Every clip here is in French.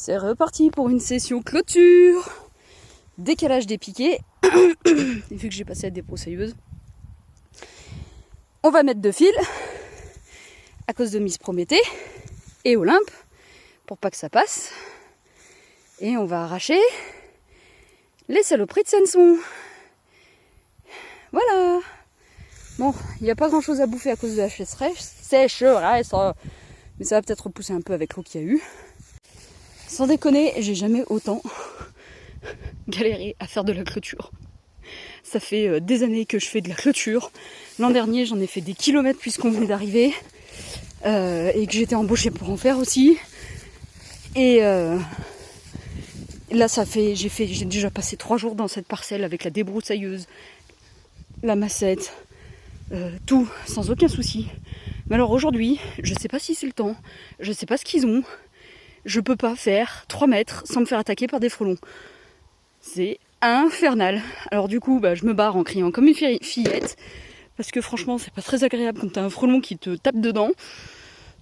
C'est reparti pour une session clôture. Décalage des piquets. Vu que j'ai passé à des débroussailleuse. On va mettre 2 fils à cause de Miss Prométhée et Olympe pour pas que ça passe. Et on va arracher les saloperies de Sanson. Voilà. Bon, il n'y a pas grand chose à bouffer à cause de la sécheresse, mais ça va peut-être repousser un peu avec l'eau qu'il y a eu. Sans déconner, j'ai jamais autant galéré à faire de la clôture. Ça fait des années que je fais de la clôture. L'an dernier, j'en ai fait des kilomètres puisqu'on venait d'arriver. Et que j'étais embauchée pour en faire aussi. Et là, j'ai déjà passé 3 jours dans cette parcelle avec la débroussailleuse, la massette, tout, sans aucun souci. Mais alors aujourd'hui, je sais pas si c'est le temps, je sais pas ce qu'ils ont. Je peux pas faire 3 mètres sans me faire attaquer par des frelons. C'est infernal. Alors du coup, je me barre en criant comme une fillette. Parce que franchement, c'est pas très agréable quand t'as un frelon qui te tape dedans,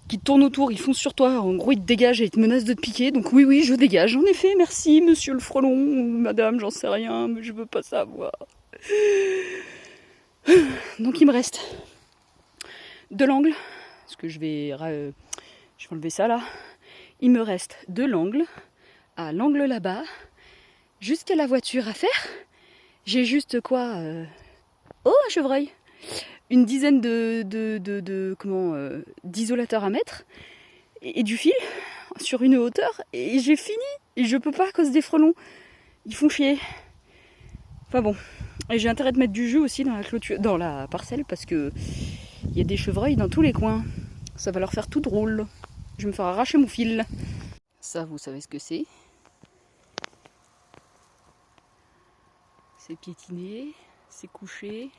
qui te tourne autour, il fonce sur toi, en gros il te dégage et il te menace de te piquer. Donc oui, je dégage. En effet, merci monsieur le frelon, ou madame, j'en sais rien, mais je veux pas savoir. Donc il me reste de l'angle, parce que je vais enlever ça là. Il me reste de l'angle à l'angle là-bas, jusqu'à la voiture à faire. J'ai juste quoi Oh, un chevreuil. Une dizaine d'isolateurs à mettre et du fil sur une hauteur et j'ai fini. Et je peux pas à cause des frelons. Ils font chier. Enfin bon. Et j'ai intérêt de mettre du jus aussi dans la clôture, dans la parcelle parce que il y a des chevreuils dans tous les coins. Ça va leur faire tout drôle. Je vais me faire arracher mon fil. Ça, vous savez ce que c'est. C'est piétiné, c'est couché.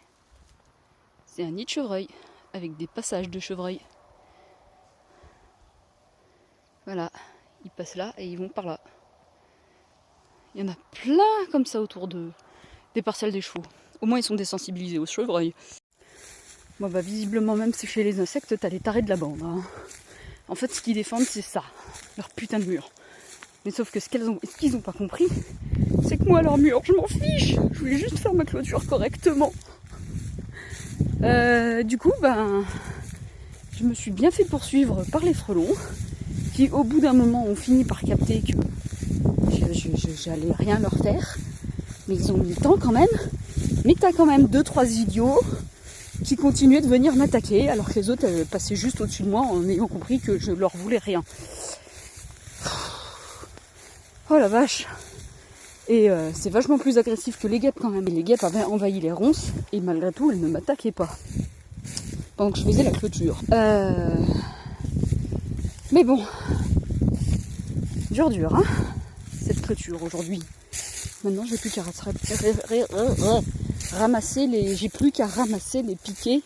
C'est un nid de chevreuil avec des passages de chevreuil. Voilà, ils passent là et ils vont par là. Il y en a plein comme ça autour des parcelles des chevaux. Au moins ils sont désensibilisés aux chevreuils. Bon visiblement même si chez les insectes t'as les tarés de la bande. Hein. En fait ce qu'ils défendent c'est ça, leur putain de mur. Mais sauf que ce qu'ils ont pas compris, c'est que moi leur mur je m'en fiche. Je voulais juste faire ma clôture correctement. Du coup, je me suis bien fait poursuivre par les frelons, qui au bout d'un moment ont fini par capter que j'allais rien leur faire, mais ils ont mis le temps quand même. Mais t'as quand même 2-3 idiots qui continuaient de venir m'attaquer, alors que les autres passaient juste au-dessus de moi en ayant compris que je leur voulais rien. Oh la vache! Et c'est vachement plus agressif que les guêpes quand même. Et les guêpes avaient envahi les ronces et malgré tout elles ne m'attaquaient pas pendant que je faisais la clôture. Mais bon, dur hein, cette clôture aujourd'hui. Maintenant j'ai plus qu'à ramasser les piquets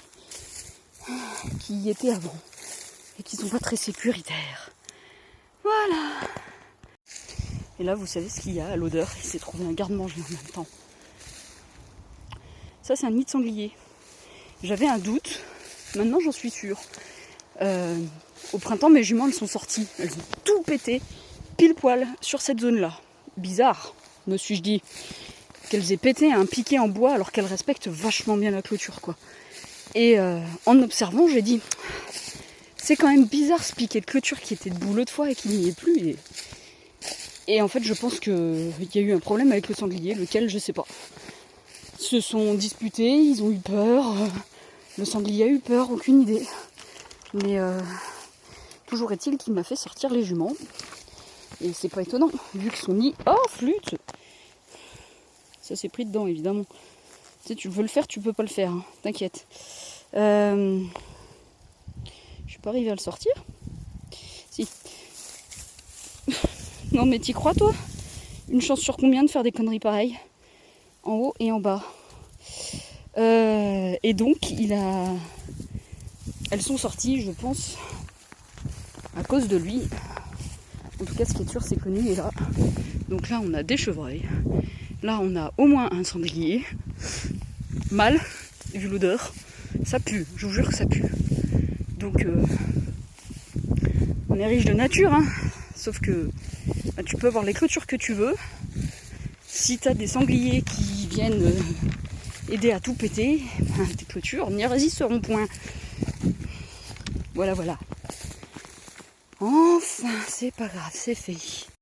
qui y étaient avant et qui sont pas très sécuritaires. Voilà. Et là, vous savez ce qu'il y a à l'odeur. Il s'est trouvé un garde-manger en même temps. Ça, c'est un nid de sanglier. J'avais un doute. Maintenant, j'en suis sûre. Au printemps, mes juments, elles sont sorties. Elles ont tout pété, pile poil, sur cette zone-là. Bizarre, me suis-je dit. Qu'elles aient pété un piquet en bois alors qu'elles respectent vachement bien la clôture, quoi. Et en observant, j'ai dit, c'est quand même bizarre ce piquet de clôture qui était debout l'autre fois et qui n'y est plus. Et en fait, je pense qu'il y a eu un problème avec le sanglier, lequel je sais pas. Ils se sont disputés, ils ont eu peur. Le sanglier a eu peur, aucune idée. Mais toujours est-il qu'il m'a fait sortir les juments. Et c'est pas étonnant, vu que son nid... Oh, flûte! Ça s'est pris dedans, évidemment. Tu sais, tu veux le faire, tu peux pas le faire, hein. T'inquiète. Je suis pas arrivée à le sortir. Si. Non mais t'y crois toi? Une chance sur combien de faire des conneries pareilles? En haut et en bas. Et donc elles sont sorties je pense à cause de lui. En tout cas ce qui est sûr c'est que lui est là. Donc là on a des chevreuils. Là on a au moins un sanglier. Mal, vu l'odeur. Ça pue, je vous jure que ça pue. Donc on est riche de nature hein. Sauf que bah, tu peux avoir les clôtures que tu veux. Si tu as des sangliers qui viennent aider à tout péter, ben, tes clôtures n'y résisteront point. Voilà, voilà. Enfin, c'est pas grave, c'est fait.